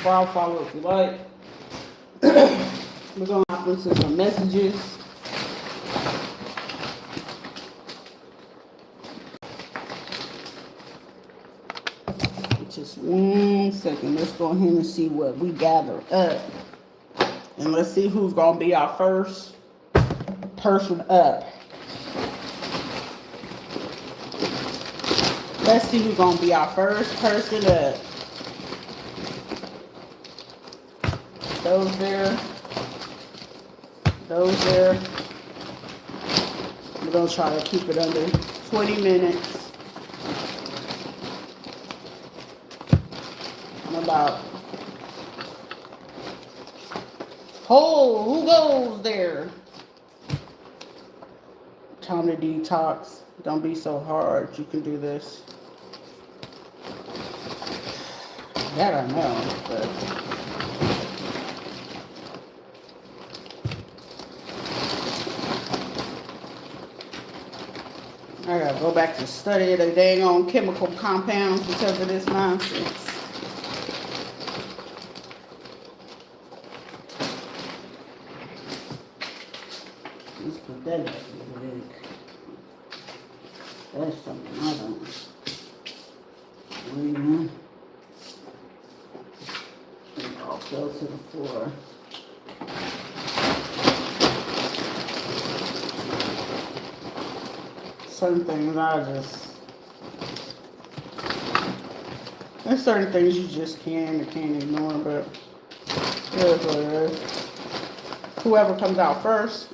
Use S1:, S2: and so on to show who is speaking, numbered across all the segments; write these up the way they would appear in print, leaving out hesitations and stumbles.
S1: before I follow if you like. We're going to hop into some messages. Just 1 second. Let's go ahead and see what we gather up. And let's see who's going to be our first person up. Let's see who's going to be our first person up. Those there. Those there. We're going to try to keep it under 20 minutes. And about... Oh, who goes there? Time to detox. Don't be so hard. You can do this. That I know, but I gotta go back to study the dang on chemical compounds because of this nonsense. Let's put that back in the leg. That's something I don't. All fell to the floor. Certain things there's certain things you just can't ignore, but it is what it is. Whoever comes out first.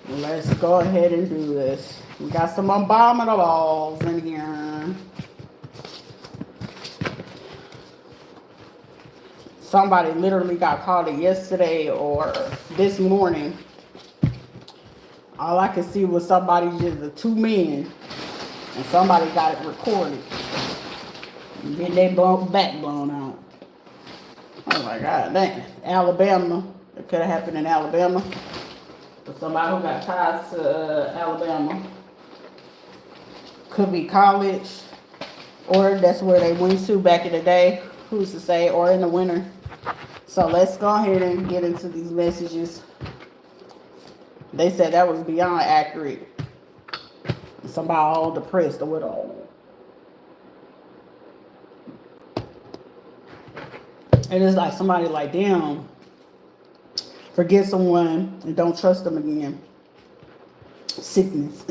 S1: Let's go ahead and do this. We got some abominables in here. Somebody literally got caught yesterday or this morning. All I could see was somebody, just the two men, and somebody got it recorded. And then they back blown out. Oh my God, dang. Alabama. It could have happened in Alabama. For somebody who got ties to Alabama. Could be college, or that's where they went to back in the day. Who's to say? Or in the winter. So let's go ahead and get into these messages. They said that was beyond accurate. Somebody all depressed or whatever. It is like somebody like, damn, forget someone and don't trust them again. Sickness.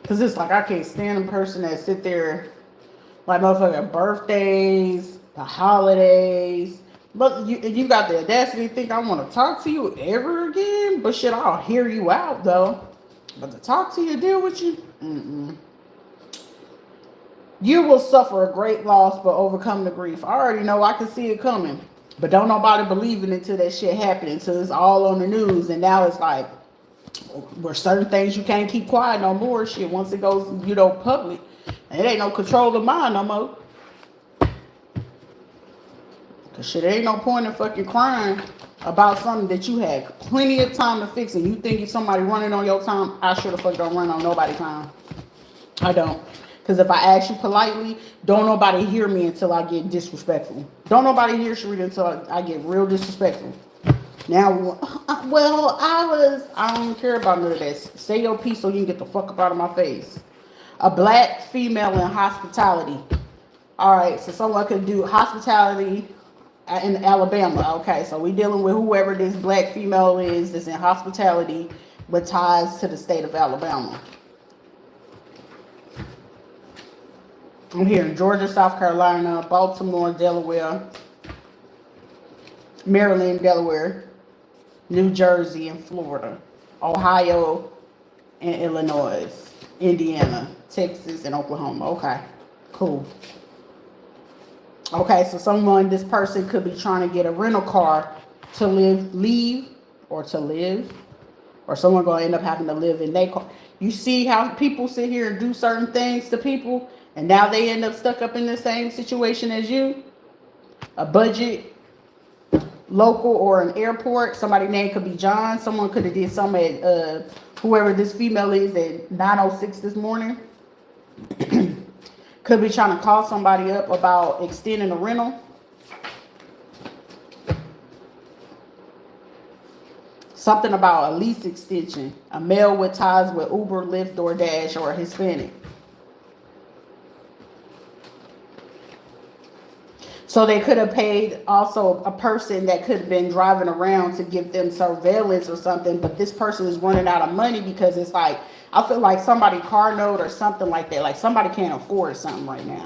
S1: Because it's like I can't stand a person that sit there like motherfucking birthdays, the holidays. But you got the audacity to think I want to talk to you ever again? But shit, I'll hear you out though. But to talk to you, deal with you? You will suffer a great loss but overcome the grief. I already know, I can see it coming. But don't nobody believe it until that shit happened, until it's all on the news. And now it's like, where certain things you can't keep quiet no more. Shit, once it goes, public, it ain't no control of mine no more. Cause shit, there ain't no point in fucking crying about something that you had plenty of time to fix, and you think if somebody running on your time, I sure the fuck don't run on nobody's time. I don't. Because if I ask you politely, don't nobody hear me until I get disrespectful. Don't nobody hear Sharita until I get real disrespectful. Now, well, I don't care about none of that. Say your piece so you can get the fuck up out of my face. A black female in hospitality. All right, so someone could do hospitality in Alabama. Okay, so we dealing with whoever this black female is that's in hospitality with ties to the state of Alabama. I'm here in Georgia, South Carolina, Baltimore, Delaware, Maryland, Delaware, New Jersey, and Florida, Ohio, and Illinois, Indiana, Texas, and Oklahoma. Okay, cool. Okay, so this person could be trying to get a rental car to leave, or someone going to end up having to live in their car. You see how people sit here and do certain things to people, and now they end up stuck up in the same situation as you? A budget local or an airport. Somebody's name could be John. Someone could have did something at whoever this female is at 9:06 this morning. Could be trying to call somebody up about extending a rental. Something about a lease extension. A male with ties with Uber, Lyft, DoorDash, or Hispanic. So they could have paid also a person that could have been driving around to give them surveillance or something. But this person is running out of money because it's like, I feel like somebody car note or something like that. Like somebody can't afford something right now.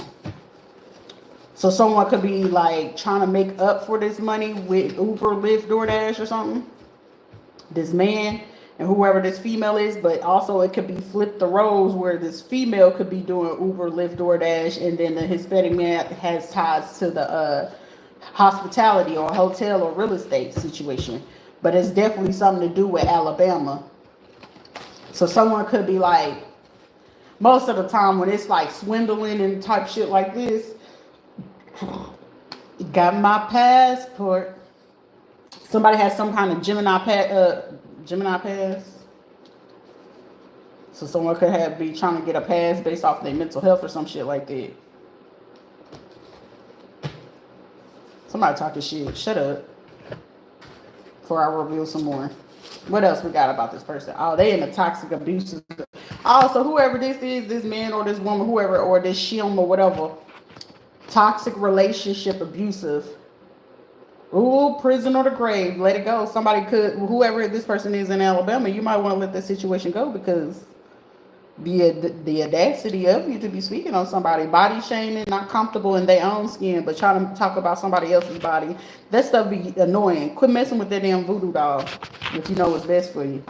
S1: So someone could be like trying to make up for this money with Uber, Lyft, DoorDash or something. This man and whoever this female is, but also it could be flip the roles where this female could be doing Uber, Lyft, DoorDash, and then the Hispanic man has ties to the hospitality or hotel or real estate situation. But it's definitely something to do with Alabama. So someone could be like, most of the time when it's like swindling and type shit like this, got my passport. Somebody has some kind of Gemini pass. So someone could be trying to get a pass based off their mental health or some shit like that. Somebody talking shit. Shut up. Before I reveal some more. What else we got about this person? Oh, they in a toxic abuse. Oh, so whoever this is, this man or this woman, whoever, or this shim or whatever. Toxic relationship, abusive. Ooh, prison or the grave. Let it go. Somebody could, whoever this person is in Alabama, you might want to let that situation go because the audacity of you to be speaking on somebody, body shaming, not comfortable in their own skin, but trying to talk about somebody else's body. That stuff be annoying. Quit messing with that damn voodoo doll if you know what's best for you.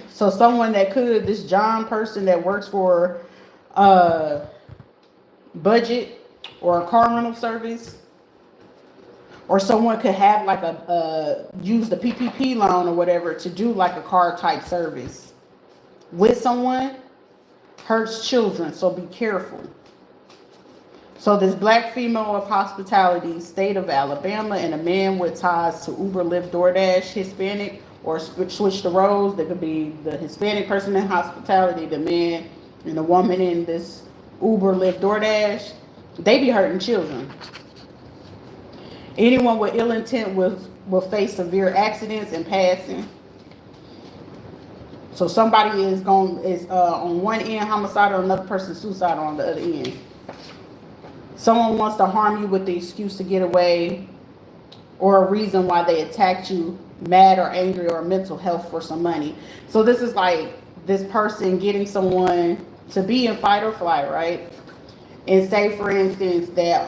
S1: So someone that could, this John person that works for budget or a car rental service, or someone could have like use the PPP loan or whatever to do like a car type service with someone, hurts children, so be careful. So this black female of hospitality, state of Alabama, and a man with ties to Uber, Lyft, DoorDash, Hispanic, or switch the roles. There could be the Hispanic person in hospitality, the man and the woman in this Uber, Lyft, DoorDash. They be hurting children. Anyone with ill intent will face severe accidents and passing. So somebody is on one end homicidal, another person suicidal on the other end. Someone wants to harm you with the excuse to get away, or a reason why they attacked you, mad or angry or mental health for some money. So this is like this person getting someone to be in fight or flight, right? And say, for instance, that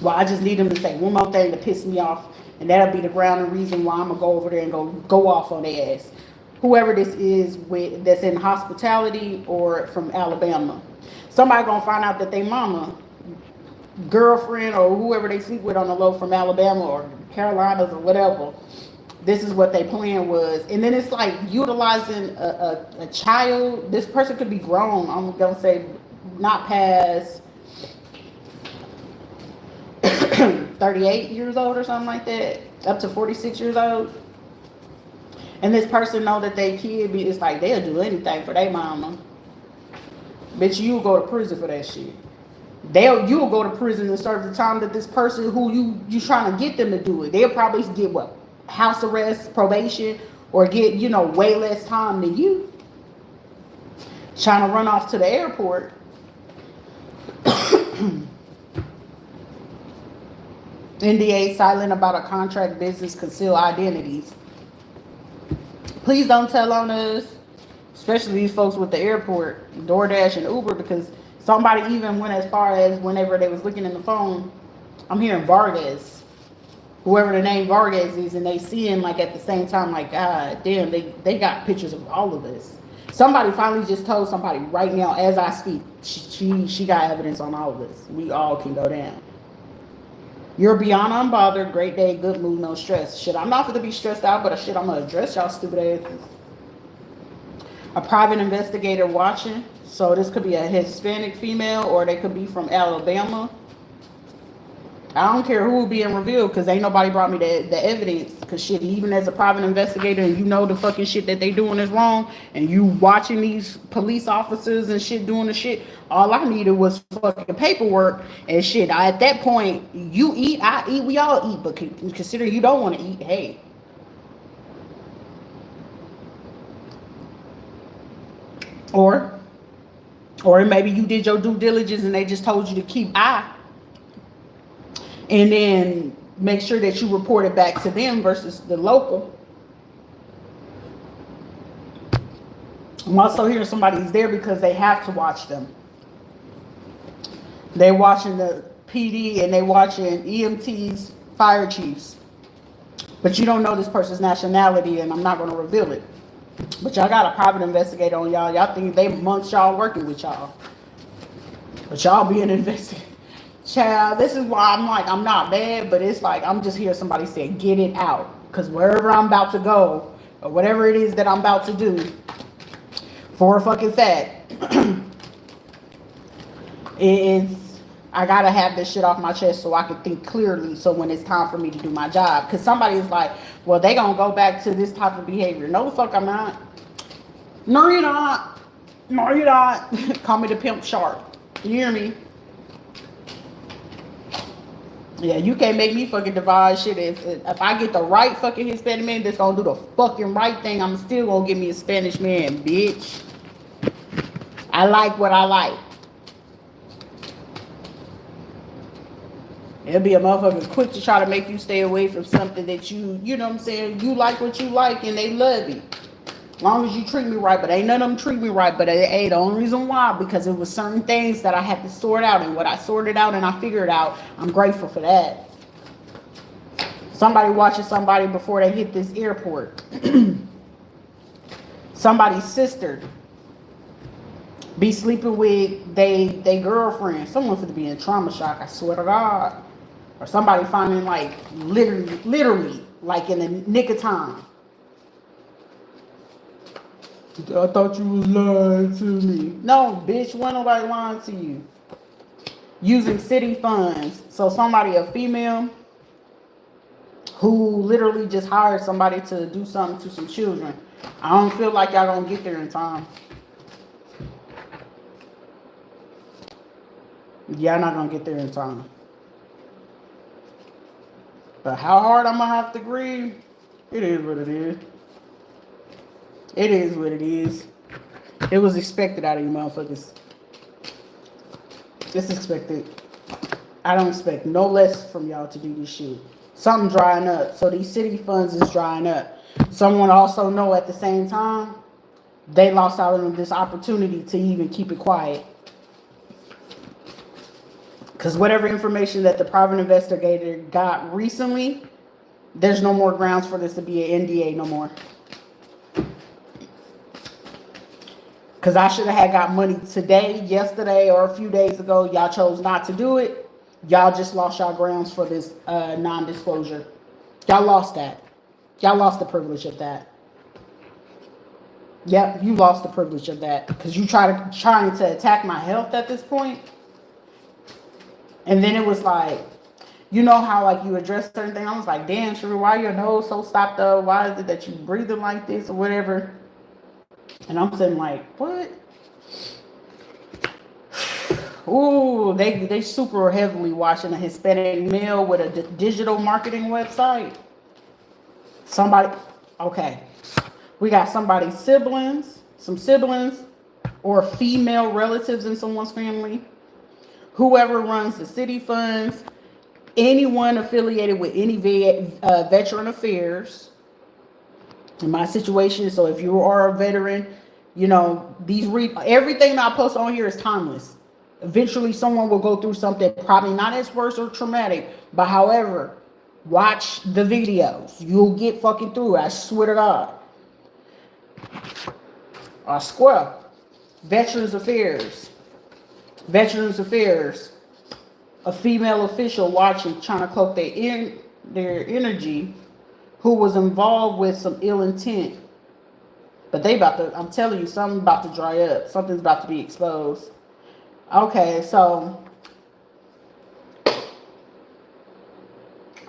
S1: well, I just need them to say one more thing to piss me off, and that'll be the grounding reason why I'm gonna go over there and go off on their ass. Whoever this is that's in hospitality or from Alabama, somebody gonna find out that they mama, girlfriend, or whoever they sleep with on the low from Alabama or Carolinas or whatever. This is what their plan was, and then it's like utilizing a child. This person could be grown. I'm gonna say not past 38 years old or something like that, up to 46 years old. And this person know that they kid be, it's like they'll do anything for their mama. Bitch, you'll go to prison for that shit. You'll go to prison and serve the time that this person who you trying to get them to do it. They'll probably get what? House arrest, probation, or get, way less time than you. Trying to run off to the airport. NDA, silent about a contract, business, conceal identities. Please don't tell on us, especially these folks with the airport, DoorDash and Uber, because somebody even went as far as whenever they was looking in the phone, I'm hearing Vargas, whoever the name Vargas is, and they seeing like at the same time, like, God damn, they got pictures of all of this. Somebody finally just told somebody right now as I speak, she got evidence on all of this. We all can go down. You're beyond unbothered, great day, good mood, no stress. Shit, I'm not going to be stressed out, but shit, I'm going to address y'all stupid asses. A private investigator watching. So this could be a Hispanic female, or they could be from Alabama. I don't care who being revealed, because ain't nobody brought me the evidence. Because shit, even as a private investigator, and you know the fucking shit that they doing is wrong, and you watching these police officers and shit doing the shit, all I needed was fucking paperwork and shit. At that point, you eat, I eat, we all eat. But consider you don't want to eat, hey. Or maybe you did your due diligence and they just told you to keep eye, and then make sure that you report it back to them versus the local. I'm also hearing somebody's there because they have to watch them. They watching the PD and they watching EMTs, fire chiefs. But you don't know this person's nationality, and I'm not going to reveal it. But y'all got a private investigator on y'all. Y'all think they amongst y'all working with y'all. But y'all being investigated. Child, this is why I'm like, I'm not bad, but it's like, I'm just hearing somebody say, get it out. Because wherever I'm about to go, or whatever it is that I'm about to do, for a fucking fact, I gotta have this shit off my chest so I can think clearly, so when it's time for me to do my job. Because somebody is like, well, they gonna go back to this type of behavior. No, the fuck I'm not. No, you're not. No, you're not. Call me the pimp shark. You hear me? Yeah, you can't make me fucking devise shit. If I get the right fucking Hispanic man that's gonna do the fucking right thing, I'm still gonna give me a Spanish man, bitch. I like what I like. It'll be a motherfucker quick to try to make you stay away from something that you know what I'm saying, you like what you like and they love you. As long as you treat me right, but ain't none of them treat me right. But hey, the only reason why, because it was certain things that I had to sort out, and what I sorted out and I figured out, I'm grateful for that. Somebody watching somebody before they hit this airport. Somebody's sister be sleeping with they girlfriend. Someone for to be in trauma shock, I swear to God. Or somebody finding like literally like in the nick of time. I thought you was lying to me. No, bitch, wasn't nobody lying to you. Using city funds. So somebody, a female, who literally just hired somebody to do something to some children. I don't feel like y'all gonna get there in time. Y'all not gonna get there in time. But how hard I'm gonna have to grieve, it is what it is. It is what it is. It was expected out of you motherfuckers. It's expected. I don't expect no less from y'all to do this shit. Something drying up. So these city funds is drying up. Someone also know at the same time, they lost out on this opportunity to even keep it quiet. Because whatever information that the private investigator got recently, there's no more grounds for this to be an NDA no more. Because I should have had got money today, yesterday, or a few days ago. Y'all chose not to do it. Y'all just lost y'all grounds for this non-disclosure. Y'all lost that. Y'all lost the privilege of that. Yep, you lost the privilege of that. Because you trying to attack my health at this point. And then it was like, you know how like you address certain things. I was like, damn, Sheree, why your nose so stopped up? Why is it that you breathing like this or whatever? And I'm saying like, what? Ooh, they super heavily watching a Hispanic male with a digital marketing website. Somebody, okay. We got somebody's siblings, some siblings, or female relatives in someone's family. Whoever runs the city funds, anyone affiliated with any veteran affairs. In my situation, so if you are a veteran, you know, everything that I post on here is timeless. Eventually someone will go through something probably not as worse or traumatic, but however, watch the videos. You'll get fucking through it, I swear to God. Square. Veterans Affairs. A female official watching, trying to cloak their energy, who was involved with some ill intent. But I'm telling you, something's about to dry up. Something's about to be exposed. Okay, so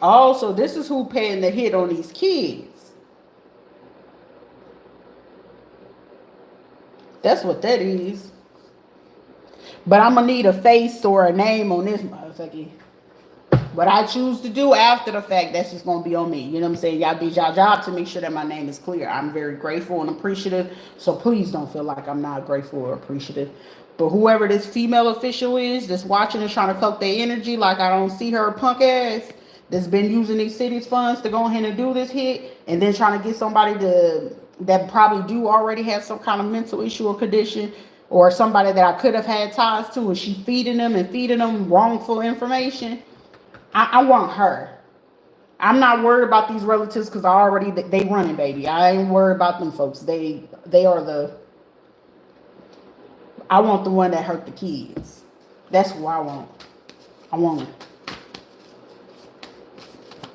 S1: Also, this is who paying the hit on these kids. That's what that is. But I'm going to need a face or a name on this motherfucker. What I choose to do after the fact, that's just going to be on me. You know what I'm saying? Y'all did y'all job to make sure that my name is clear. I'm very grateful and appreciative. So please don't feel like I'm not grateful or appreciative. But whoever this female official is that's watching and trying to cook their energy like I don't see her punk ass that's been using these cities funds to go ahead and do this hit and then trying to get somebody to that probably do already have some kind of mental issue or condition or somebody that I could have had ties to and she feeding them wrongful information. I want her. I'm not worried about these relatives because they running, baby. I ain't worried about them folks. They are the. I want the one that hurt the kids. That's who I want. I want her.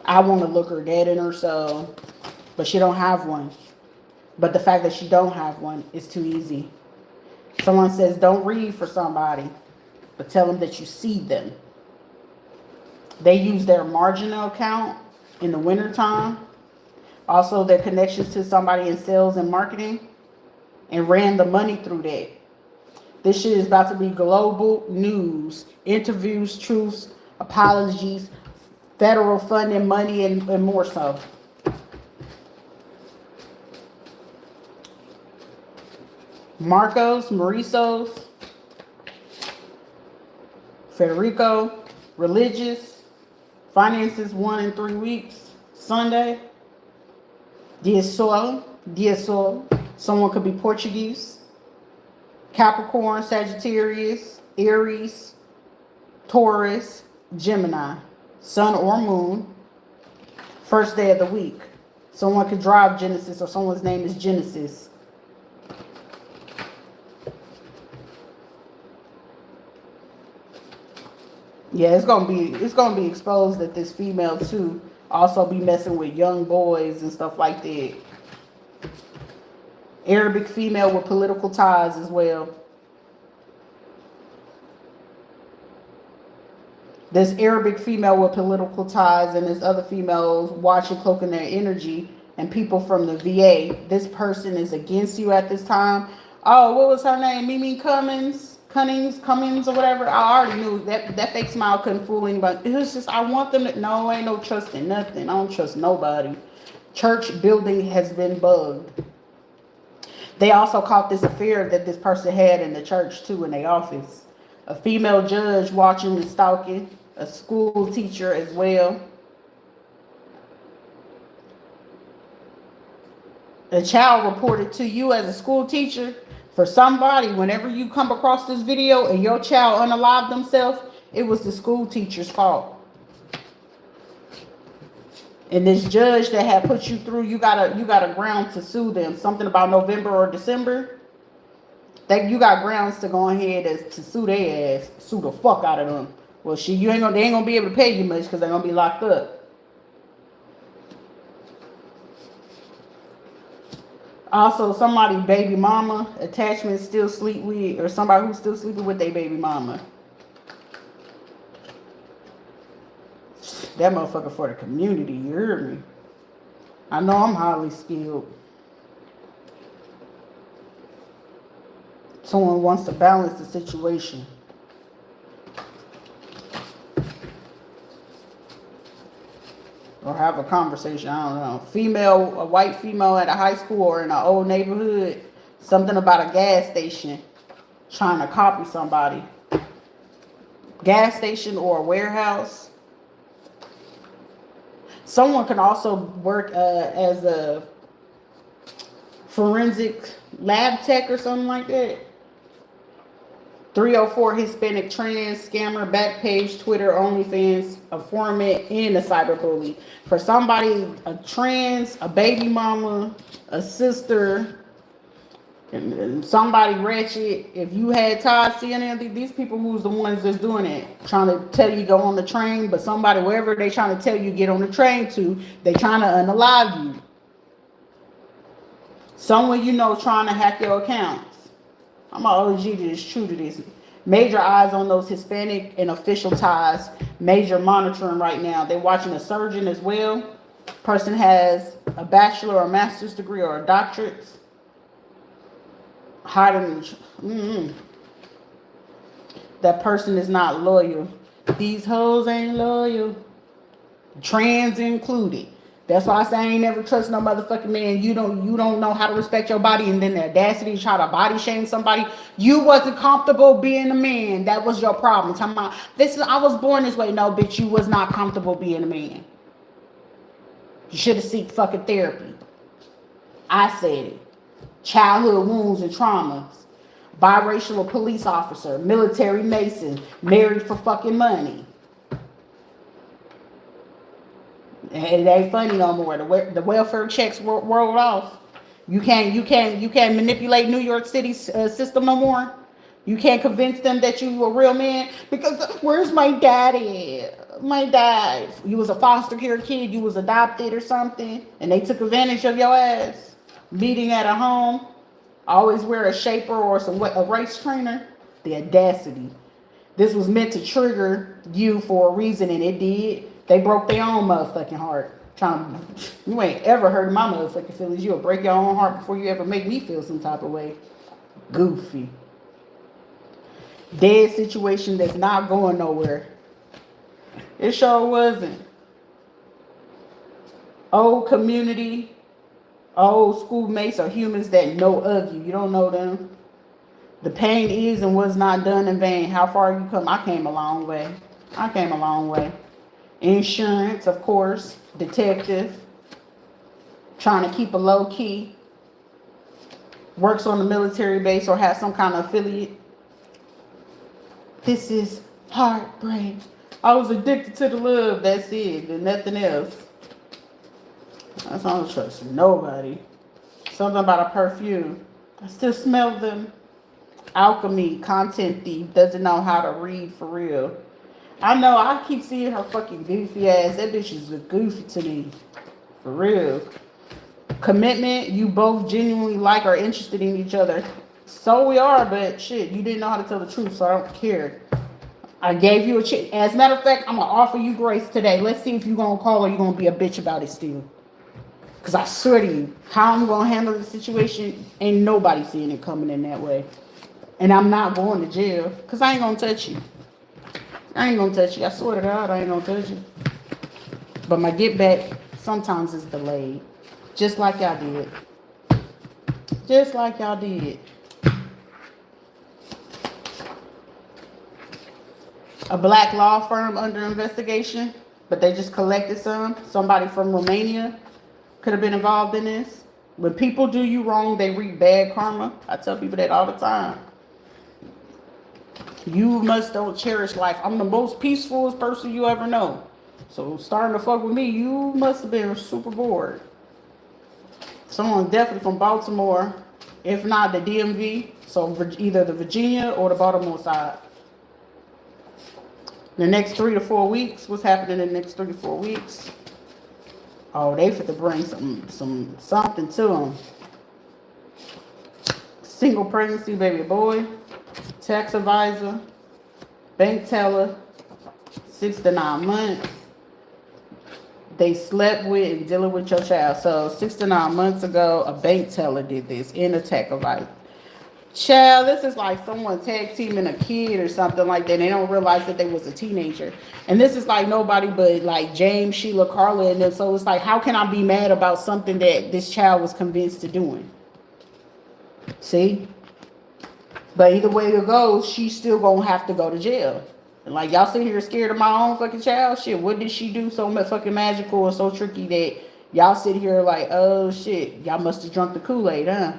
S1: I want to look her dead in her soul, but she don't have one. But the fact that she don't have one is too easy. Someone says don't read for somebody, but tell them that you see them. They use their marginal account in the wintertime. Also, their connections to somebody in sales and marketing and ran the money through that. This shit is about to be global news. Interviews, truths, apologies, federal funding, money, and more so. Marcos, Maurisos, Federico, religious. Finances 1 in 3 weeks. Sunday. Dia Sol. Someone could be Portuguese. Capricorn, Sagittarius, Aries, Taurus, Gemini. Sun or moon. First day of the week. Someone could drive Genesis or someone's name is Genesis. Yeah, it's gonna be exposed that this female too also be messing with young boys and stuff like that. Arabic female with political ties as well. This Arabic female with political ties and this other females watching cloaking their energy and people from the VA. This person is against you at this time. Oh, what was her name? Mimi Cummings or whatever. I already knew that fake smile couldn't fool anybody. It was just, I want them to, no, ain't no trust in nothing. I don't trust nobody. Church building has been bugged. They also caught this affair that this person had in the church too in their office. A female judge watching and stalking. A school teacher as well. A child reported to you as a school teacher. For somebody, whenever you come across this video and your child unalived themselves, it was the school teacher's fault. And this judge that had put you through, you got a ground to sue them. Something about November or December. That you got grounds to go ahead to sue their ass, sue the fuck out of them. Well, they ain't gonna be able to pay you much because they're gonna be locked up. Also, somebody baby mama attachment still sleep with, or somebody who's still sleeping with their baby mama. That motherfucker for the community, you heard me. I know I'm highly skilled. Someone wants to balance the situation. Or have a conversation, I don't know. A white female at a high school or in an old neighborhood. Something about a gas station. Trying to copy somebody. Gas station or a warehouse. Someone can also work as a forensic lab tech or something like that. 304 Hispanic trans scammer, backpage, Twitter, OnlyFans, a format, and a cyberbully. For somebody, a trans, a baby mama, a sister, and somebody ratchet. If you had ties to any of these people, who's the ones that's doing it, trying to tell you go on the train, but somebody wherever they trying to tell you get on the train to, they trying to unalive you. Someone you know trying to hack your accounts. I'm an OG that is true to this. Major eyes on those Hispanic and official ties. Major monitoring right now. They're watching a surgeon as well. Person has a bachelor or master's degree or a doctorate. Hiding. That person is not loyal. These hoes ain't loyal. Trans included. That's why I say I ain't never trust no motherfucking man. You don't know how to respect your body, and then the audacity to try to body shame somebody. You wasn't comfortable being a man. That was your problem. Talking about I was born this way. No, bitch, you was not comfortable being a man. You should have sought fucking therapy. I said it. Childhood wounds and traumas. Biracial police officer, military mason, married for fucking money. And it ain't funny no more. The welfare checks rolled off. You can't manipulate New York City's system no more. You can't convince them that you a real man because where's my daddy? My dad. You was a foster care kid. You was adopted or something, and they took advantage of your ass. Meeting at a home. Always wear a shaper or a race trainer. The audacity. This was meant to trigger you for a reason, and it did. They broke their own motherfucking heart. You ain't ever hurt my motherfucking feelings. You'll break your own heart before you ever make me feel some type of way. Goofy. Dead situation that's not going nowhere. It sure wasn't. Old community. Old schoolmates are humans that know of you. You don't know them. The pain is and was not done in vain. How far you come? I came a long way. Insurance, of course. Detective. Trying to keep a low key. Works on the military base or has some kind of affiliate. This is heartbreak. I was addicted to the love. That's it. And nothing else. I don't trust nobody. Something about a perfume. I still smell them. Alchemy, content thief, doesn't know how to read for real. I know, I keep seeing her fucking goofy ass. That bitch is goofy to me. For real. Commitment, you both genuinely like or interested in each other. So we are, but shit, you didn't know how to tell the truth, so I don't care. I gave you a chance. As a matter of fact, I'm going to offer you grace today. Let's see if you're going to call or you're going to be a bitch about it still. Because I swear to you, how I'm going to handle the situation, ain't nobody seeing it coming in that way. And I'm not going to jail because I ain't going to touch you. I swear to God, I ain't going to touch you. But my get back sometimes is delayed. Just like y'all did. A black law firm under investigation, but they just collected some. Somebody from Romania could have been involved in this. When people do you wrong, they reap bad karma. I tell people that all the time. You must don't cherish life. I'm the most peacefulest person you ever know. So starting to fuck with me, you must have been super bored. Someone definitely from Baltimore, if not the DMV. So either the Virginia or the Baltimore side. The next 3 to 4 weeks, what's happening in the next 3 to 4 weeks? Oh, they fit to bring something to them. Single pregnancy, baby boy, tax advisor, bank teller, 6 to 9 months. They slept with and dealing with your child. So 6 to 9 months ago, a bank teller did this in a tax advisor. Child, this is like someone tag teaming a kid or something like that. They don't realize that they was a teenager. And this is like nobody but like James, Sheila, Carla, and then so it's like, how can I be mad about something that this child was convinced to doing? See? But either way it goes, she's still gonna have to go to jail. And like y'all sit here scared of my own fucking child. Shit, what did she do so much fucking magical and so tricky that y'all sit here like, oh shit, y'all must have drunk the Kool-Aid, huh?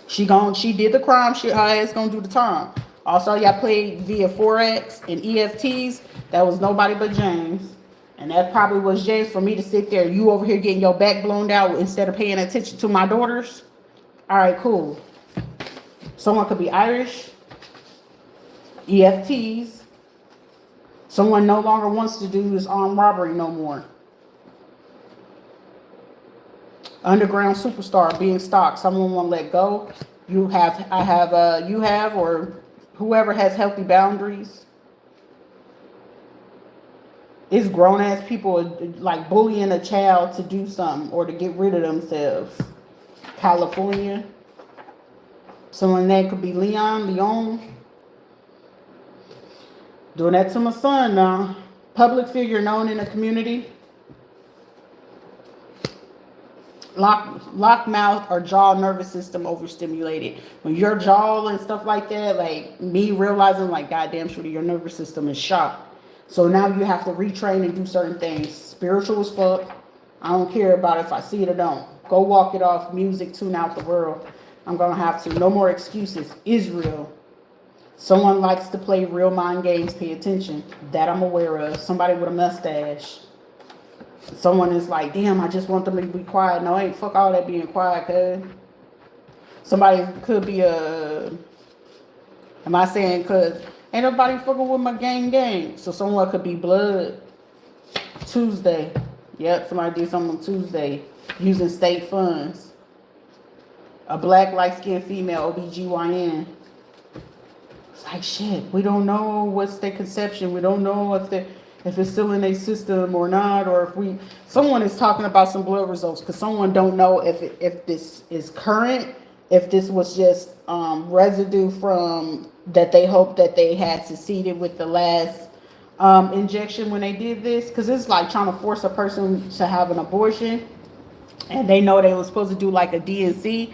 S1: She did the crime, her ass gonna do the time. Also, y'all played via Forex and EFTs. That was nobody but James. And that probably was James for me to sit there. You over here getting your back blown out instead of paying attention to my daughters. All right, cool. Someone could be Irish. EFTs. Someone no longer wants to do this armed robbery no more. Underground superstar being stalked. Someone won't let go. You have, you have, or whoever has healthy boundaries. It's grown ass people like bullying a child to do something or to get rid of themselves. California. Someone that could be Leon. Doing that to my son now. Public figure known in the community. Lock mouth or jaw nervous system overstimulated. When your jaw and stuff like that, like me realizing like, goddamn, Shorty, your nervous system is shot. So now you have to retrain and do certain things. Spiritual as fuck. I don't care about if I see it or don't. Go walk it off. Music, tune out the world. I'm going to have to. No more excuses. Israel. Someone likes to play real mind games. Pay attention. That I'm aware of. Somebody with a mustache. Someone is like, damn, I just want them to be quiet. No, ain't fuck all that being quiet, cuz. Somebody could be am I saying cuz ain't nobody fucking with my gang. So someone could be blood. Tuesday. Yep, somebody did something on Tuesday using state funds. A black light-skinned female OBGYN. It's like shit. We don't know what's their conception. We don't know if it's still in their system or not, or if someone is talking about some blood results because someone don't know if this is current, if this was just residue from that they hope that they had succeeded with the last injection when they did this, because it's like trying to force a person to have an abortion and they know they were supposed to do like a DNC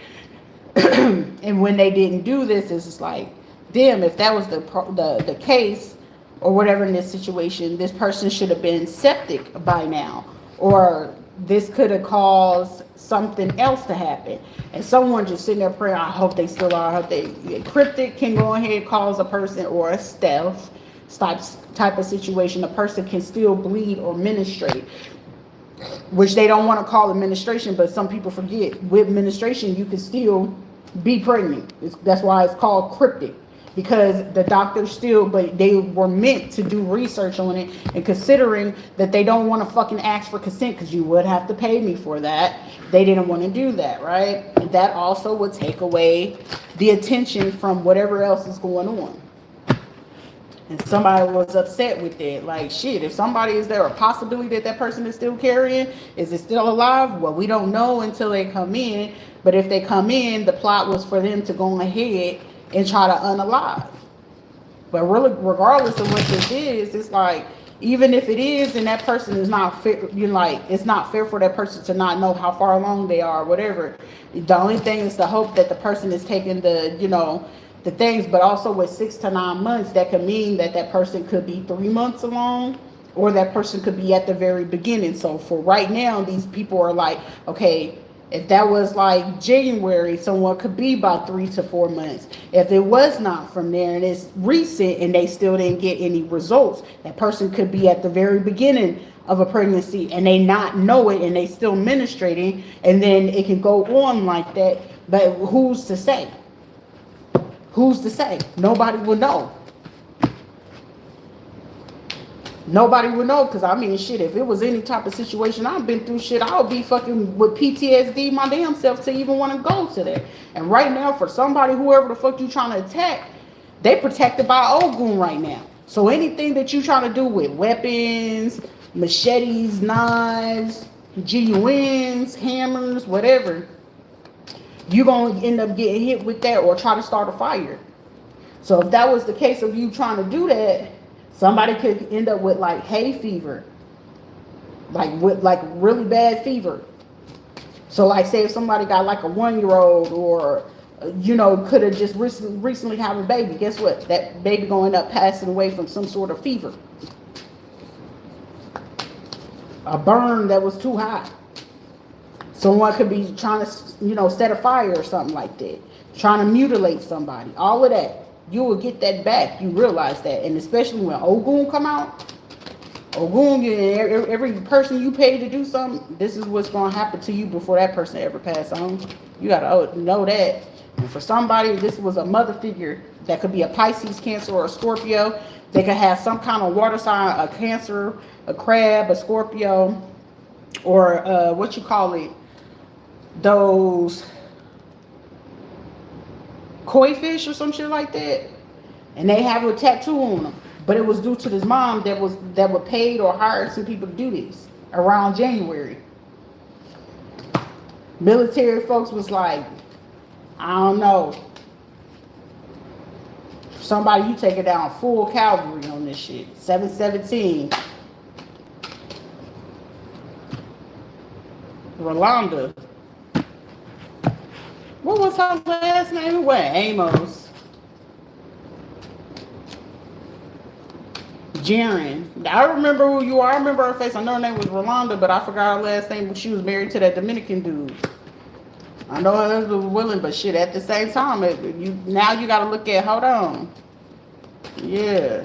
S1: and when they didn't do this, it's just like, damn, if that was the case or whatever in this situation, this person should have been septic by now, or this could have caused something else to happen. And someone just sitting there praying, I hope they still are. I hope they cryptic can go ahead cause a person, or a stealth type of situation. A person can still bleed or menstruate, which they don't want to call administration, but some people forget with administration you can still be pregnant. That's why it's called cryptic. Because the doctors still, but they were meant to do research on it, and considering that they don't want to fucking ask for consent because you would have to pay me for that, they didn't want to do that, right? That also would take away the attention from whatever else is going on. And somebody was upset with it. Like, shit, if somebody, is there a possibility that person is still carrying? Is it still alive? Well, we don't know until they come in. But if they come in, the plot was for them to go ahead and try to unalive. But really, regardless of what this is, it's like, even if it is and that person is not fair, it's not fair for that person to not know how far along they are, whatever. The only thing is to hope that the person is taking the things, but also with 6 to 9 months, that could mean that person could be 3 months along, or that person could be at the very beginning. So for right now, these people are like, okay, if that was like January, someone could be about 3 to 4 months. If it was not from there and it's recent and they still didn't get any results, that person could be at the very beginning of a pregnancy and they not know it and they still menstruating, and then it can go on like that. But who's to say? Who's to say? Nobody will know. Nobody would know, because I mean, shit, if it was any type of situation I've been through, shit, I would be fucking with PTSD my damn self to even want to go to that. And right now, for somebody, whoever the fuck you trying to attack, they protected by Ogun right now. So anything that you trying to do with weapons, machetes, knives, GUNs, hammers, whatever, you're going to end up getting hit with that or try to start a fire. So if that was the case of you trying to do that, somebody could end up with like hay fever, with really bad fever. So like, say if somebody got like a 1-year-old, or could have just recently have a baby, guess what? That baby gonna end up passing away from some sort of fever, a burn that was too hot. Someone could be trying to set a fire or something like that, trying to mutilate somebody. All of that, you will get that back. You realize that. And especially when Ogun come out, Ogun, every person you pay to do something, this is what's going to happen to you before that person ever pass on. You got to know that. And for somebody, this was a mother figure. That could be a Pisces, Cancer, or a Scorpio. They could have some kind of water sign, a Cancer, a Crab, a Scorpio, or those koi fish or some shit like that, and they have a tattoo on them. But it was due to this mom that were paid or hired some people to do this around January. Military folks was like, I don't know. Somebody, you take it down full cavalry on this shit. 717. Rolanda. What was her last name? What? Amos. Jaren. I remember who you are. I remember her face. I know her name was Rolanda, but I forgot her last name. But she was married to that Dominican dude. I know her husband was willing, but shit, at the same time, now you got to look at, hold on. Yeah.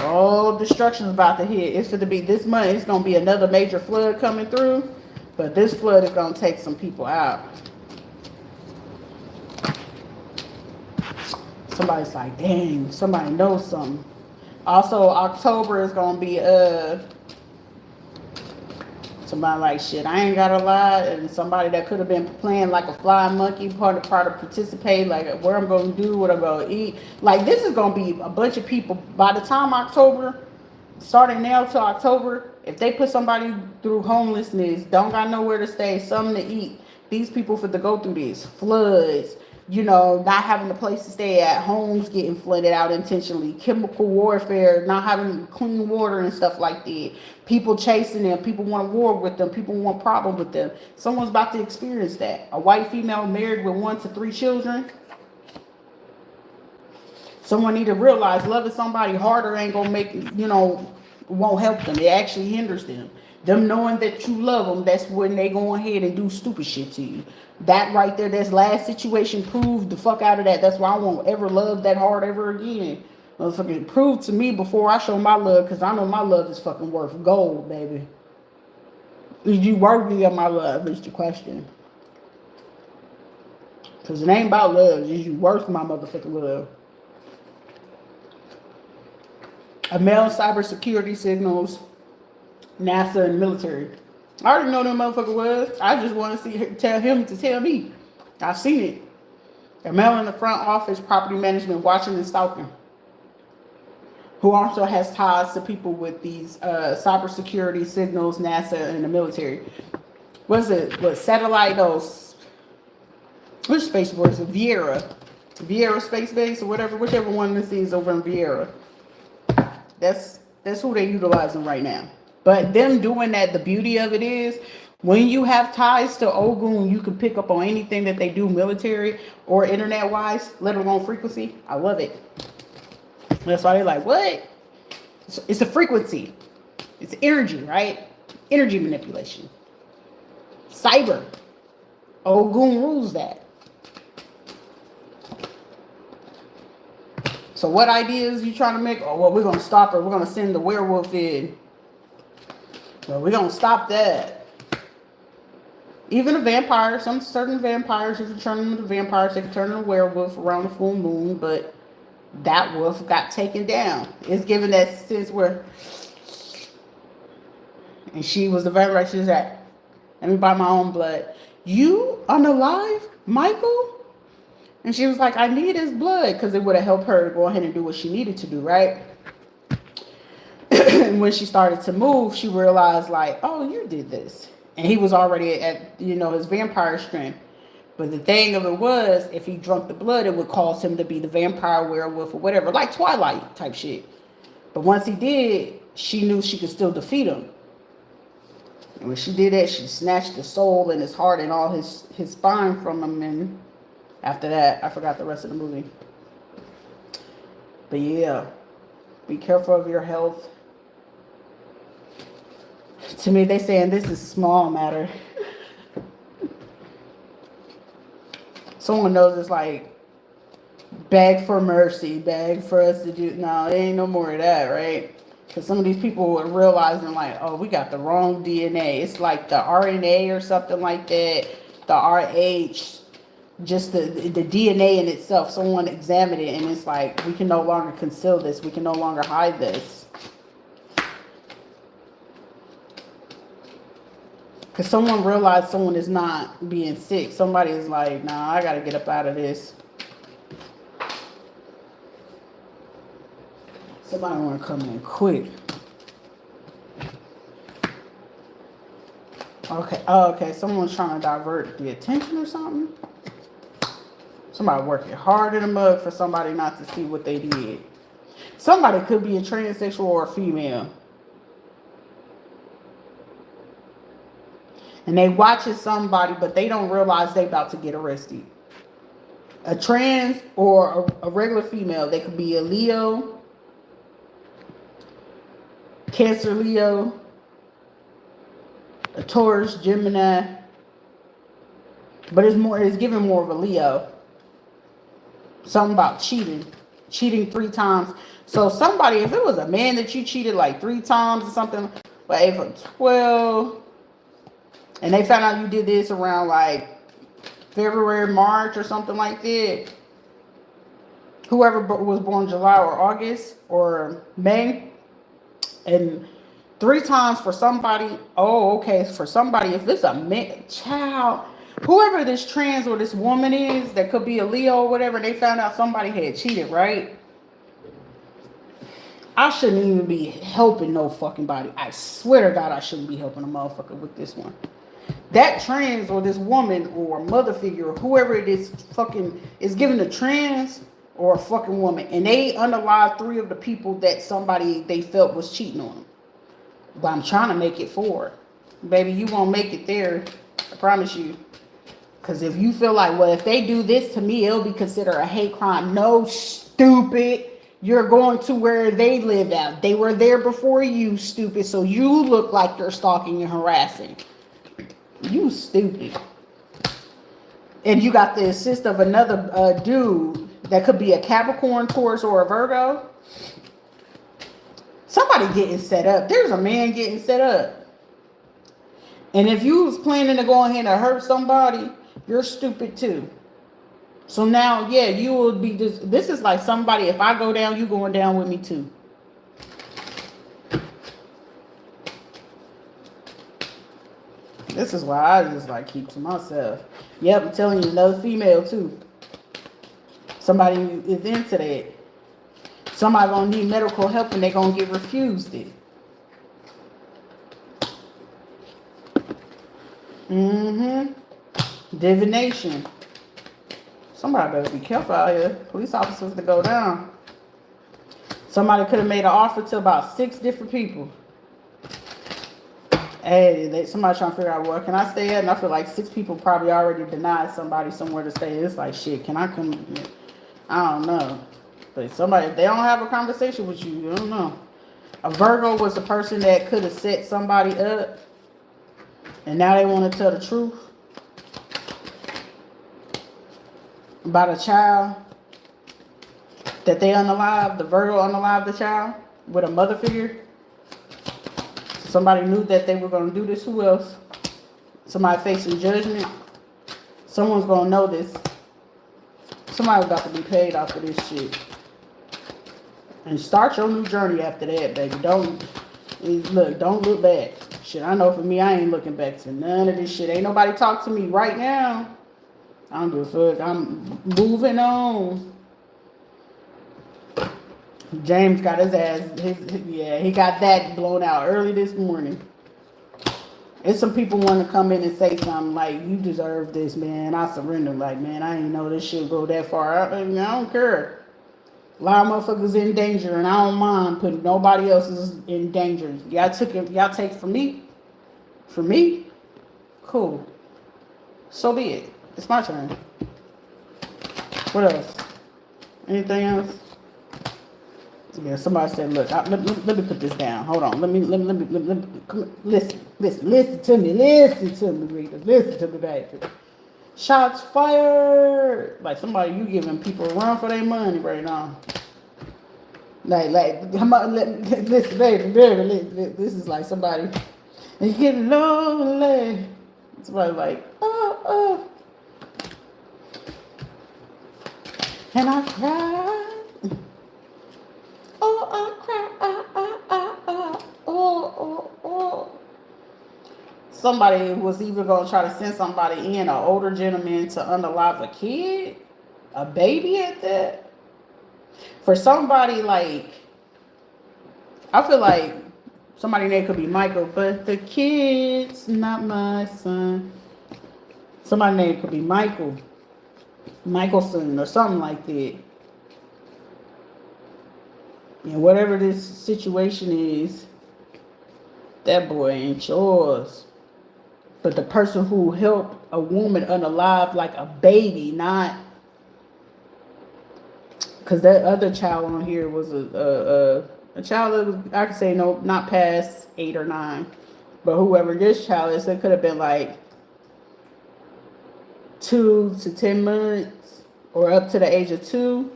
S1: All destruction's about to hit. It's going to be this month. It's going to be another major flood coming through. But this flood is going to take some people out. Somebody's like, dang, somebody knows something. Also, October is going to be, somebody like, shit, I ain't got a lot. And somebody that could have been playing like a flying monkey, part of participate, like where I'm going to do, what I'm going to eat. Like, this is going to be a bunch of people. By the time October, starting now till October, if they put somebody through homelessness, don't got nowhere to stay, something to eat, these people for to go through this. Floods, you know, not having a place to stay at, homes getting flooded out intentionally, chemical warfare, not having clean water and stuff like that. People chasing them, people want to war with them, people want problems with them. Someone's about to experience that. A white female married with 1 to 3 children. Someone need to realize loving somebody harder ain't gonna make, you know, won't help them. It actually hinders them. Them knowing that you love them, that's when they go ahead and do stupid shit to you. That right there, this last situation proved the fuck out of that. That's why I won't ever love that hard ever again. Motherfucker, prove to me before I show my love, because I know my love is fucking worth gold, baby. Is you worthy of my love is the question. Because it ain't about love. Is you worth my motherfucking love? A male cybersecurity signals NASA and military. I already know that motherfucker was. I just want to see her, tell him to tell me. I've seen it. A male in the front office, property management, watching and stalking, who also has ties to people with these cybersecurity signals, NASA and the military. What satellite? Those which space force? Vieira Space Base or whatever, whichever one this is over in Vieira. That's who they're utilizing right now. But them doing that, the beauty of it is, when you have ties to Ogun, you can pick up on anything that they do military or internet-wise, let alone frequency. I love it. That's why they're like, what? It's a frequency. It's energy, right? Energy manipulation. Cyber. Ogun rules that. So what ideas you trying to make? Oh, well, we're going to stop her. We're going to send the werewolf in. Well, we're going to stop that. Even a vampire, some certain vampires, if you turn them into vampires, they can turn into a werewolf around the full moon, but that wolf got taken down. It's given that sense where, and she was the vampire, she was like, let me buy my own blood. You unalive, Michael? And she was like, I need his blood, because it would have helped her to go ahead and do what she needed to do, right? And when she started to move, she realized like, oh, you did this. And he was already at, you know, his vampire strength. But the thing of it was, if he drunk the blood, it would cause him to be the vampire werewolf or whatever, like Twilight type shit. But once he did, she knew she could still defeat him. And when she did that, she snatched the soul and his heart and all his spine from him. And after that, I forgot the rest of the movie. But yeah, be careful of your health. To me, they saying this is a small matter. Someone knows it's like, beg for mercy, beg for us to do. No, it ain't no more of that, right? Because some of these people are realizing like, oh, we got the wrong DNA. It's like the RNA or something like that, the RH, just the DNA in itself. Someone examined it and it's like, we can no longer conceal this. We can no longer hide this. Because someone realized someone is not being sick. Somebody is like, nah, I got to get up out of this. Somebody want to come in quick. Okay. Oh, okay. Someone's trying to divert the attention or something. Somebody working hard in the mug for somebody not to see what they did. Somebody could be a transsexual or a female. And they watching somebody, but they don't realize they about to get arrested. A trans or a regular female. They could be a Leo, Cancer Leo, a Taurus, Gemini. But it's giving more of a Leo. Something about cheating 3 times. So somebody, if it was a man that you cheated like 3 times or something, like 8 for 12, and they found out you did this around like February, March or something like that. Whoever was born July or August or May, and 3 times for somebody. Oh, okay. For somebody, if it's a man, child, whoever this trans or this woman is, that could be a Leo or whatever, they found out somebody had cheated, right? I shouldn't even be helping no fucking body. I swear to God, I shouldn't be helping a motherfucker with this one. That trans or this woman or mother figure or whoever it is fucking is giving a trans or a fucking woman, and they unalive 3 of the people that somebody they felt was cheating on them. But I'm trying to make it 4. Baby, you won't make it there. I promise you. Because if you feel like, well, if they do this to me, it'll be considered a hate crime. No, stupid. You're going to where they live at. They were there before you, stupid. So you look like you're stalking and harassing. You stupid. And you got the assist of another dude that could be a Capricorn, Taurus, or a Virgo. Somebody getting set up. There's a man getting set up. And if you was planning to go ahead and hurt somebody, you're stupid too. So now, yeah, you will be this is like somebody, if I go down, you going down with me too. This is why I just like keep to myself. Yep, I'm telling you, another female too. Somebody is into that. Somebody gonna need medical help and they gonna get refused it. Divination. Somebody better be careful out here. Police officers to go down. Somebody could have made an offer to about 6 different people. Hey, somebody trying to figure out where can I stay at, and I feel like 6 people probably already denied somebody somewhere to stay. It's like, shit, can I come? I don't know. But somebody, if they don't have a conversation with you, I don't know. A Virgo was the person that could have set somebody up, and now they want to tell the truth about a child that they unalived. The Virgo unalived the child with a mother figure. Somebody knew that they were going to do this. Who else? Somebody facing judgment. Someone's going to know this. Somebody's about to be paid off of this shit. And start your new journey after that, baby. Don't look back. Shit, I know for me, I ain't looking back to none of this shit. Ain't nobody talk to me right now. I don't give a fuck. I'm moving on. James got his ass, he got that blown out early this morning. There's some people want to come in and say something like, you deserve this, man. I surrender. Like, man, I didn't know this shit go that far. I don't care. A lot of motherfuckers in danger, and I don't mind putting nobody else's in danger. Y'all take from me? For me? Cool. So be it. It's my turn. What else? Anything else? Yeah, somebody said, look, let me put this down. Hold on. Let me listen to me, Rita. Listen to me, baby. Shots fired. Like somebody, you giving people a run for their money right now. Like, come on, listen, baby, this is like somebody, and you get lonely. Somebody like, oh, and I cry. Oh, I cry, oh. somebody was even going to try to send somebody in, an older gentleman, to unalive a kid, a baby at that. For somebody like, I feel like somebody name could be Michael, but the kid's not my son. Somebody name could be Michael, Michelson, or something like that. And whatever this situation is, that boy ain't yours. But the person who helped a woman unalive like a baby, not... Because that other child on here was a child that was, I could say, no, not past 8 or 9. But whoever this child is, it could have been like 2 to 10 months or up to the age of 2.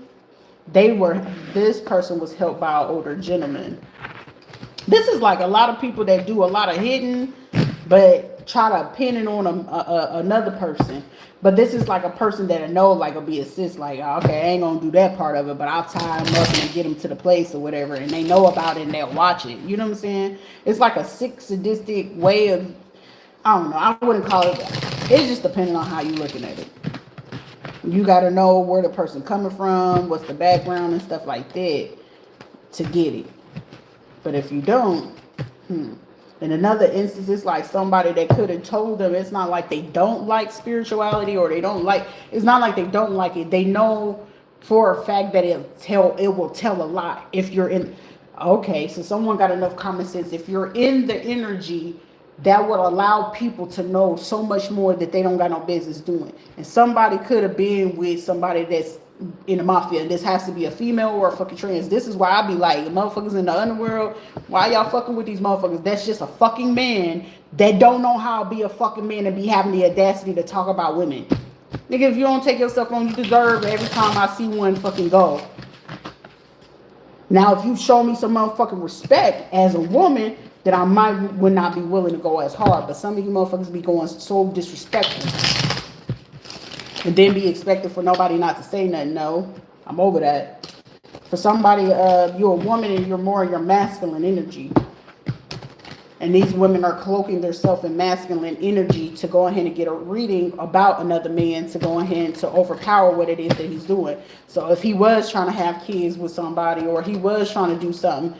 S1: This person was helped by an older gentleman. This is like a lot of people that do a lot of hidden, but try to pin it on another person. But this is like a person that I know, like, will be assist, like, oh, okay, I ain't gonna do that part of it, but I'll tie them up and get them to the place or whatever, and they know about it and they'll watch it. You know what I'm saying? It's like a sick, sadistic way of, I don't know, I wouldn't call it that. It's just depending on how you're looking at it. You got to know where the person coming from, what's the background and stuff like that to get it. But if you don't, in another instance, it's like somebody that could have told them. It's not like they don't like spirituality, or they don't like, it's not like they don't like it. They know for a fact that it will tell a lot. If you're in, okay, so someone got enough common sense. If you're in the energy, that would allow people to know so much more that they don't got no business doing. And somebody could have been with somebody that's in the mafia. This has to be a female or a fucking trans. This is why I be like, motherfuckers in the underworld, why y'all fucking with these motherfuckers? That's just a fucking man that don't know how to be a fucking man and be having the audacity to talk about women. Nigga, if you don't take yourself on, you deserve every time I see one fucking go. Now, if you show me some motherfucking respect as a woman, that I would not be willing to go as hard. But some of you motherfuckers be going so disrespectful. And then be expected for nobody not to say nothing. No, I'm over that. For somebody, you're a woman and you're more your masculine energy. And these women are cloaking themselves in masculine energy to go ahead and get a reading about another man, to go ahead and to overpower what it is that he's doing. So if he was trying to have kids with somebody, or he was trying to do something,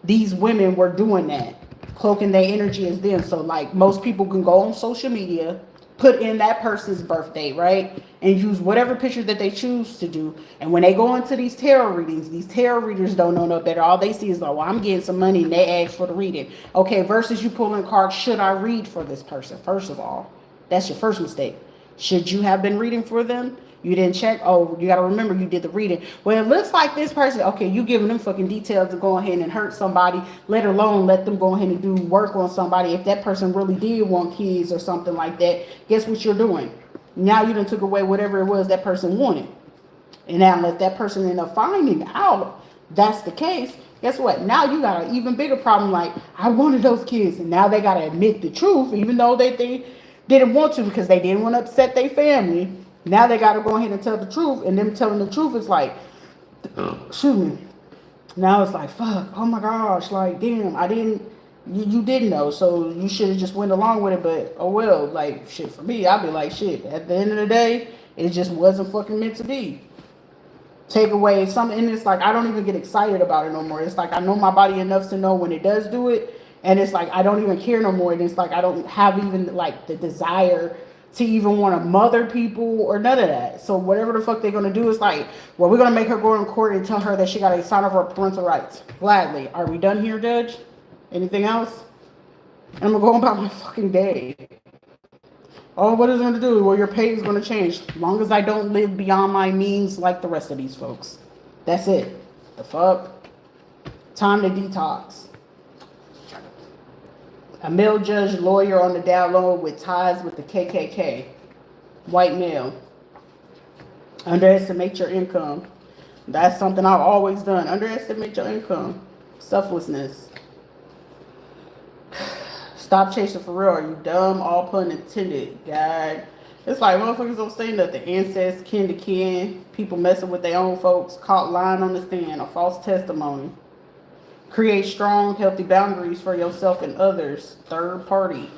S1: these women were doing that, cloaking their energy as them. So like most people can go on social media, put in that person's birthday, right? And use whatever picture that they choose to do. And when they go into these tarot readings, these tarot readers don't know no better. All they see is like, well, I'm getting some money, and they ask for the reading. Okay, versus you pulling cards, should I read for this person? First of all, that's your first mistake. Should you have been reading for them? You didn't check. Oh, you got to remember you did the reading. Well, it looks like this person. Okay, you giving them fucking details to go ahead and hurt somebody, let alone let them go ahead and do work on somebody. If that person really did want kids or something like that, guess what you're doing? Now you done took away whatever it was that person wanted. And now let that person end up finding out that's the case. Guess what? Now you got an even bigger problem. Like, I wanted those kids. And now they got to admit the truth, even though they didn't want to, because they didn't want to upset their family. Now they got to go ahead and tell the truth, and them telling the truth is like, excuse me. Now it's like, fuck, oh my gosh, like, damn, you didn't know, so you should have just went along with it, but oh well, like, shit, for me, I'd be like, shit, at the end of the day, it just wasn't fucking meant to be. Take away something, and it's like, I don't even get excited about it no more. It's like, I know my body enough to know when it does do it, and it's like, I don't even care no more, and it's like, I don't have even, like, the desire to even want to mother people or none of that. So whatever the fuck they're going to do is like, well, we're going to make her go in court and tell her that she got to sign over her parental rights. Gladly. Are we done here, Judge? Anything else? I'm going to go about my fucking day. Oh, what is it going to do? Well, your pay is going to change. As long as I don't live beyond my means like the rest of these folks. That's it. The fuck? Time to detox. A male judge, lawyer on the down low with ties with the KKK. White male. Underestimate your income. That's something I've always done. Underestimate your income. Selflessness. Stop chasing for real. Are you dumb? All pun intended. God. It's like motherfuckers don't say nothing. Incest, kin to kin. People messing with their own folks. Caught lying on the stand. A false testimony. Create strong, healthy boundaries for yourself and others. Third party.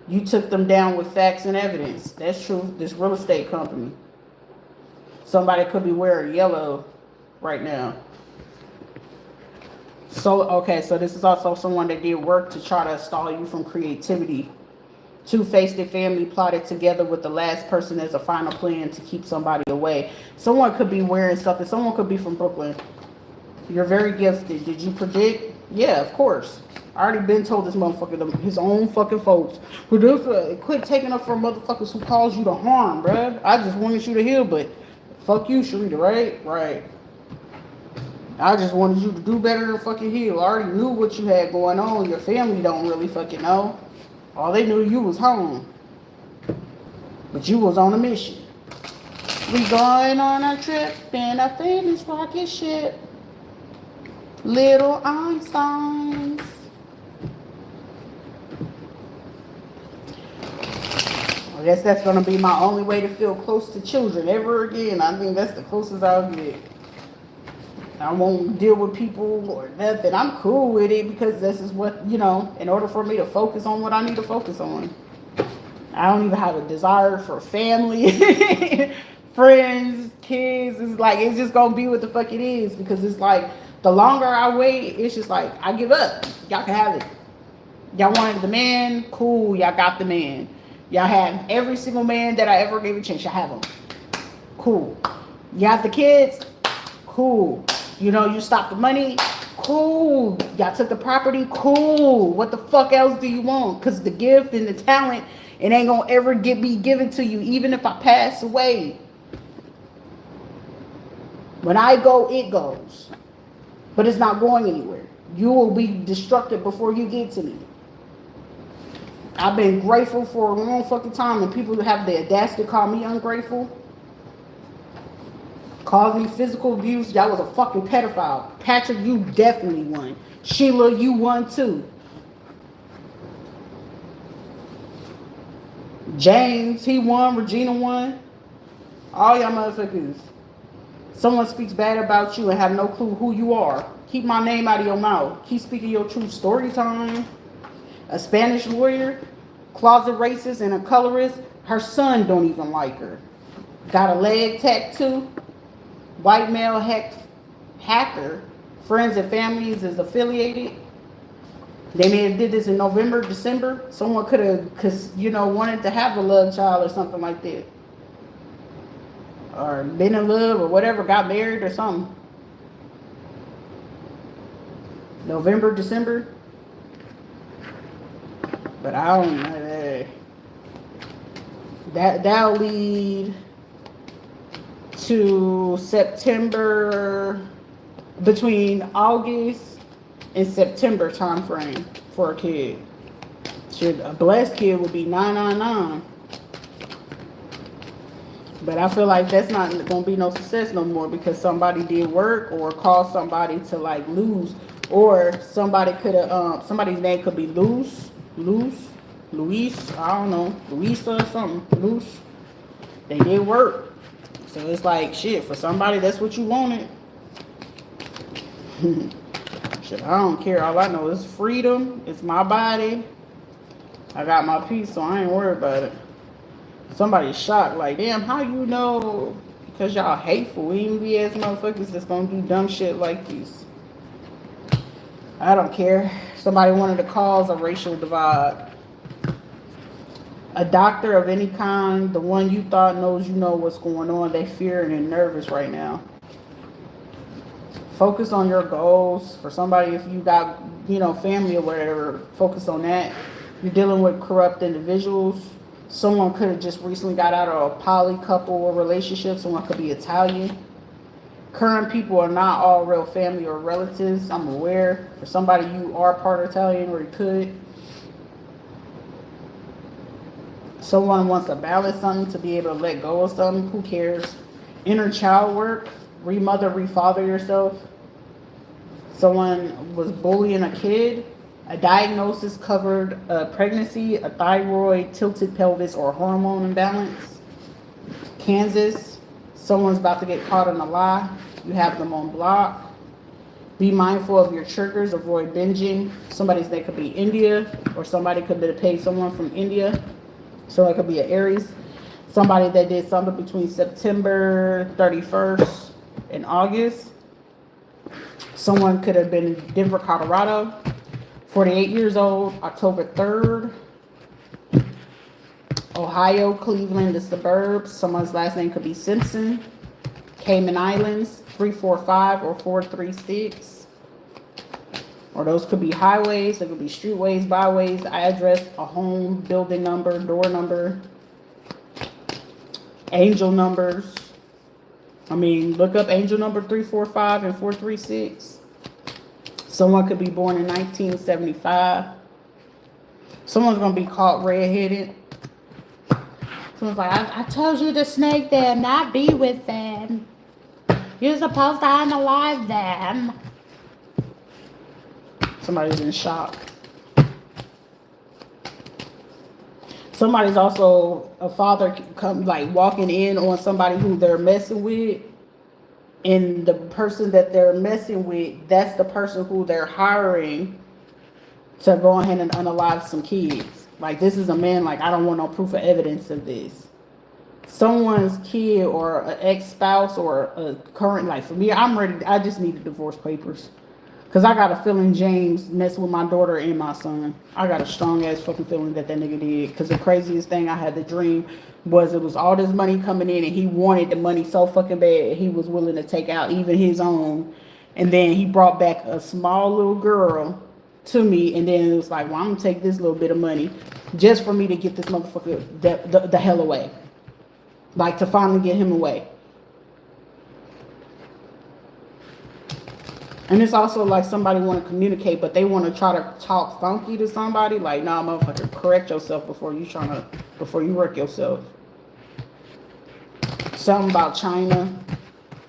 S1: You took them down with facts and evidence. That's true. This real estate company. Somebody could be wearing yellow right now. So, okay, so this is also someone that did work to try to stall you from creativity. Two-faced family plotted together with the last person as a final plan to keep somebody away. Someone could be wearing something. Someone could be from Brooklyn. You're very gifted. Did you predict? Yeah, of course. I already been told this motherfucker, his own fucking folks. Quit taking up for motherfuckers who cause you to harm, bruh. I just wanted you to heal, but fuck you, Sharita, right? Right. I just wanted you to do better than fucking heal. I already knew what you had going on. Your family don't really fucking know. All they knew you was home. But you was on a mission. We going on a trip in a famous rocket ship. Little Einsteins. I guess that's going to be my only way to feel close to children ever again. I think that's the closest I'll get. I won't deal with people or nothing. I'm cool with it because this is what, you know, in order for me to focus on what I need to focus on. I don't even have a desire for family, friends, kids. It's like, it's just going to be what the fuck it is, because it's like, the longer I wait, it's just like, I give up. Y'all can have it. Y'all wanted the man? Cool, y'all got the man. Y'all have every single man that I ever gave a chance. Y'all have them. Cool. You have the kids? Cool. You know, you stopped the money? Cool. Y'all took the property? Cool. What the fuck else do you want? Because the gift and the talent, it ain't going to ever be given to you, even if I pass away. When I go, it goes. But it's not going anywhere. You will be destructive before you get to me. I've been grateful for a long fucking time, and people have the audacity to call me ungrateful. Called me physical abuse. Y'all was a fucking pedophile. Patrick, you definitely won. Sheila, you won too. James, he won. Regina won. All y'all motherfuckers. Someone speaks bad about you and have no clue who you are. Keep my name out of your mouth. Keep speaking your truth. Story time. A Spanish lawyer, closet racist, and a colorist. Her son don't even like her. Got a leg tattoo. White male hacker. Friends and families is affiliated. They may have did this in November, December. Someone could have, you know, wanted to have a love child or something like that. Or been in love or whatever, got married or something. November, December. But I don't know. That'll lead to September, between August and September time frame for a kid. A blessed kid would be 999. But I feel like that's not going to be no success no more, because somebody did work or caused somebody to like lose, or somebody could have somebody's name could be Luis, I don't know, Luisa or something, Luis. They did work. So it's like, shit, for somebody, that's what you wanted. Shit, I don't care. All I know is freedom. It's my body. I got my peace, so I ain't worried about it. Somebody's shocked, like, damn, how you know? Because y'all hateful, envy ass motherfuckers that's gonna do dumb shit like this. I don't care. Somebody wanted to cause a racial divide. A doctor of any kind, the one you thought knows you know what's going on, they fearing and nervous right now. Focus on your goals. For somebody, if you got, you know, family or whatever, focus on that. You're dealing with corrupt individuals. Someone could have just recently got out of a poly couple or relationship. Someone could be Italian. Current people are not all real family or relatives. I'm aware. For somebody, you are part Italian, or you could. Someone wants to balance something, to be able to let go of something. Who cares? Inner child work. Remother, refather yourself. Someone was bullying a kid. A diagnosis covered a pregnancy, a thyroid, tilted pelvis, or hormone imbalance. Kansas. Someone's about to get caught in a lie. You have them on block. Be mindful of your triggers. Avoid binging. That could be India, or somebody could have paid someone from India. So it could be an Aries. Somebody that did something between September 31st and August. Someone could have been in Denver, Colorado. 48 years old, October 3rd. Ohio, Cleveland, the suburbs. Someone's last name could be Simpson. Cayman Islands, 345 or 436. Or those could be highways, they could be streetways, byways, address, a home, building number, door number, angel numbers. I mean, look up angel number 345 and 436. Someone could be born in 1975. Someone's going to be caught red-headed. Someone's like, I told you to snake them, not be with them. You're supposed to analyze them. Somebody's in shock. Somebody's also, a father come like walking in on somebody who they're messing with. And the person that they're messing with, that's the person who they're hiring to go ahead and unalive some kids. Like, this is a man, like, I don't want no proof of evidence of this. Someone's kid or an ex-spouse or a current, like, for me, I'm ready. I just need the divorce papers. Because I got a feeling James messed with my daughter and my son. I got a strong-ass fucking feeling that nigga did. Because the craziest thing I had the dream was it was all this money coming in and he wanted the money so fucking bad he was willing to take out even his own. And then he brought back a small little girl to me, and then it was like, well, I'm gonna take this little bit of money just for me to get this motherfucker the hell away. Like, to finally get him away. And it's also like somebody want to communicate, but they want to try to talk funky to somebody. Like, nah, motherfucker, correct yourself before you wreck yourself. Something about China.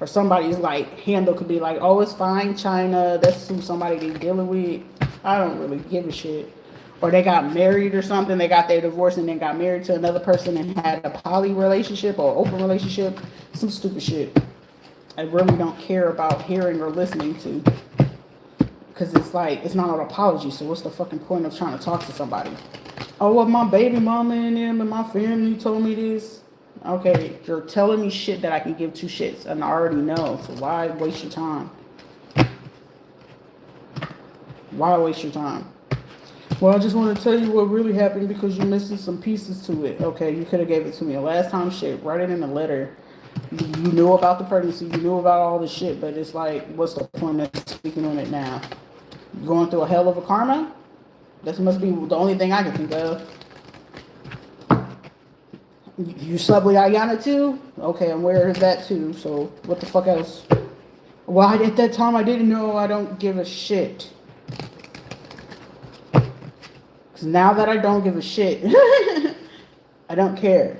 S1: Or somebody's like handle could be like, oh, it's fine, China. That's who somebody they dealing with. I don't really give a shit. Or they got married or something. They got their divorce and then got married to another person and had a poly relationship or open relationship. Some stupid shit I really don't care about hearing or listening to. Because it's like, it's not an apology. So what's the fucking point of trying to talk to somebody? Oh, well, my baby mama and them and my family told me this. Okay, you're telling me shit that I can give two shits and I already know. So why waste your time? Why waste your time? Well, I just want to tell you what really happened because you're missing some pieces to it. Okay, you could have gave it to me last time. Shit, write it in a letter. You knew about the pregnancy. You knew about all the shit. But it's like, what's the point of speaking on it now? You going through a hell of a karma? This must be the only thing I can think of. You slept with Ayana too? Okay, I'm aware of that too. So what the fuck else? Well, at that time I didn't know. I don't give a shit. Because now that I don't give a shit, I don't care.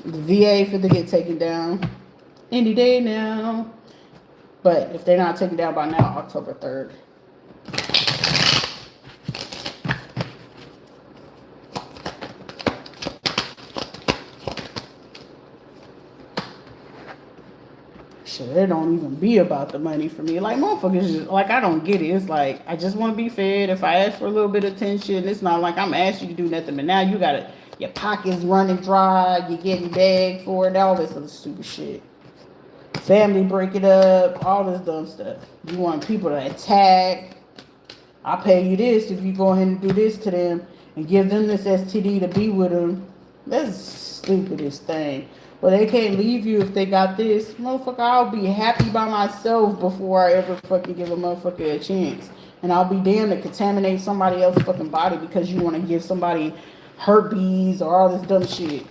S1: The VA for to get taken down any day now. But if they're not taken down by now, October 3rd. Shit, it don't even be about the money for me. Like, motherfuckers, just, like, I don't get it. It's like, I just want to be fed. If I ask for a little bit of attention, it's not like I'm asking you to do nothing. But now you got to, your pockets running dry. You're getting begged for it. All this other stupid shit. Family break it up. All this dumb stuff. You want people to attack. I'll pay you this if you go ahead and do this to them and give them this STD to be with them. That's the stupidest thing. Well, they can't leave you if they got this. Motherfucker, I'll be happy by myself before I ever fucking give a motherfucker a chance. And I'll be damned to contaminate somebody else's fucking body because you want to give somebody herpes or all this dumb shit.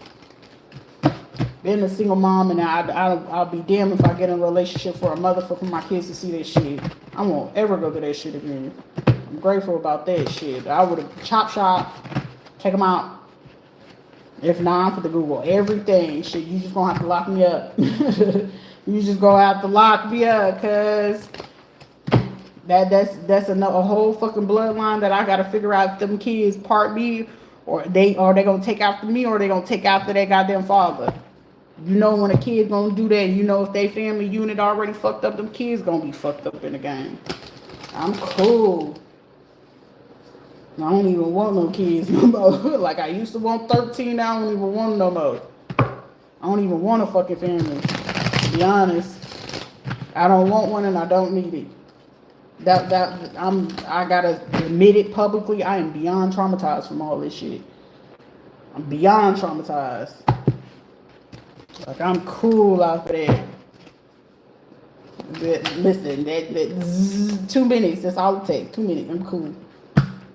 S1: Being a single mom, and I'll be damned if I get in a relationship for a motherfucker for my kids to see that shit. I won't ever go to that shit again. I'm grateful about that shit. I would have chop shop, take them out. If not, I'm for the Google everything. Shit, you just gonna have to lock me up. You just gonna have to lock me up, cause that's a whole fucking bloodline that I gotta figure out if them kids part me or they gonna take after me or they gonna take after their goddamn father. You know when a kid gonna do that, you know if they family unit already fucked up, them kids gonna be fucked up in the game. I'm cool. I don't even want no kids no more. Like I used to want 13, I don't even want no more. I don't even want a fucking family. To be honest, I don't want one and I don't need it. I gotta admit it publicly. I am beyond traumatized from all this shit. I'm beyond traumatized. Like I'm cool off of that. Listen, that 2 minutes. That's all it takes. 2 minutes. I'm cool.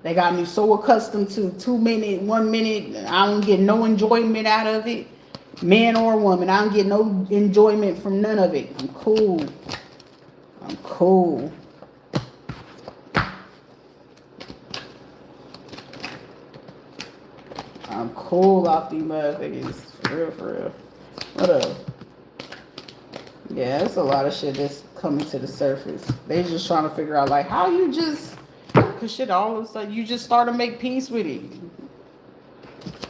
S1: They got me so accustomed to 2 minutes, 1 minute. I don't get no enjoyment out of it. Man or woman, I don't get no enjoyment from none of it. I'm cool. I'm cool. I'm cool off these motherfuckers. For real, for real. What up? Yeah, it's a lot of shit that's coming to the surface. They just trying to figure out, like, how you just... Because shit, all of a sudden, you just start to make peace with it.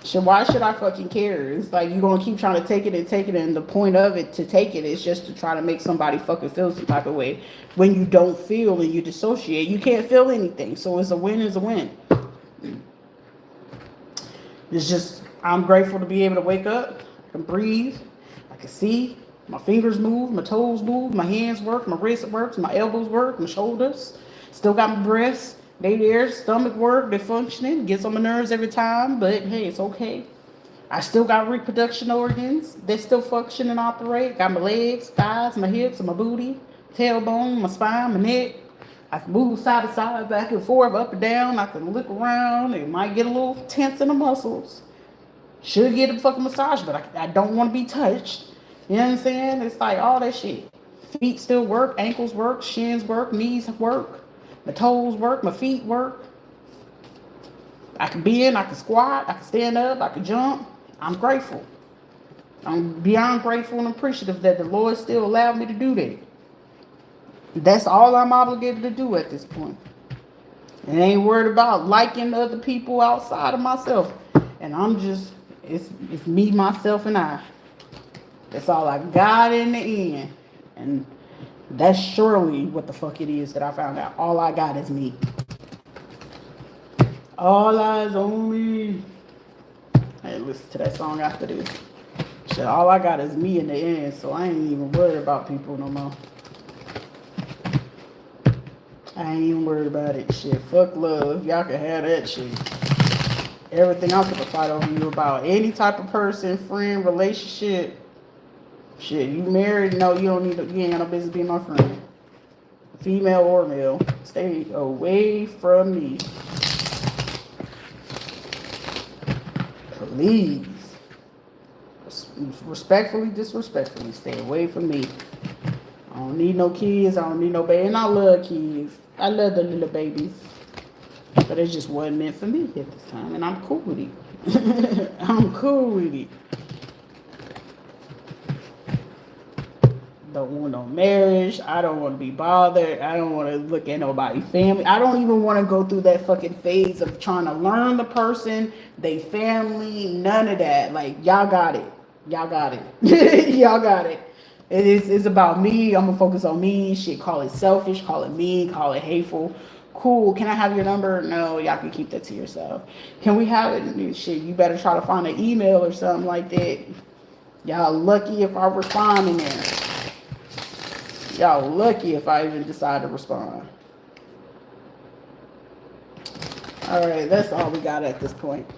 S1: Shit, why should I fucking care? It's like, you going to keep trying to take it, and the point of it to take it is just to try to make somebody fucking feel some type of way. When you don't feel and you dissociate, you can't feel anything. So it's a win is a win. It's just, I'm grateful to be able to wake up. I can breathe. I can see. My fingers move. My toes move. My hands work. My wrist works. My elbows work. My shoulders. Still got my breasts. They there. Stomach work. They're functioning. Gets on my nerves every time. But hey, it's okay. I still got reproduction organs. They still function and operate. Got my legs, thighs, my hips, my booty, tailbone, my spine, my neck. I can move side to side, back and forth, up and down. I can look around. It might get a little tense in the muscles. Should get a fucking massage, but I don't want to be touched. You know what I'm saying? It's like all that shit. Feet still work. Ankles work. Shins work. Knees work. My toes work. My feet work. I can bend. I can squat. I can stand up. I can jump. I'm grateful. I'm beyond grateful and appreciative that the Lord still allowed me to do that. That's all I'm obligated to do at this point. And I ain't worried about liking other people outside of myself. And I'm just, it's me, myself, and I. That's all I got in the end. And that's surely what the fuck it is that I found out. All I got is me. All eyes on me. Hey, listen to that song after this. Shit, all I got is me in the end. So I ain't even worried about people no more. I ain't even worried about it. Shit, fuck love. Y'all can have that shit. Everything else I can fight over you about. Any type of person, friend, relationship. Shit, you married? No, you don't need to, you ain't got no business being my friend. Female or male. Stay away from me. Please. Respectfully, disrespectfully, stay away from me. I don't need no kids. I don't need no baby. And I love kids. I love the little babies. But it just wasn't meant for me at this time. And I'm cool with it. I'm cool with it. Don't want no marriage. I don't want to be bothered. I don't want to look at nobody's family. I don't even want to go through that fucking phase of trying to learn the person, they family, none of that. Like, y'all got it. Y'all got it. Y'all got it. It's about me. I'm going to focus on me. Shit, call it selfish, call it mean, call it hateful. Cool. Can I have your number? No, y'all can keep that to yourself. Can we have it? Shit, you better try to find an email or something like that. Y'all lucky if I respond in there. Y'all lucky if I even decide to respond. All right, that's all we got at this point.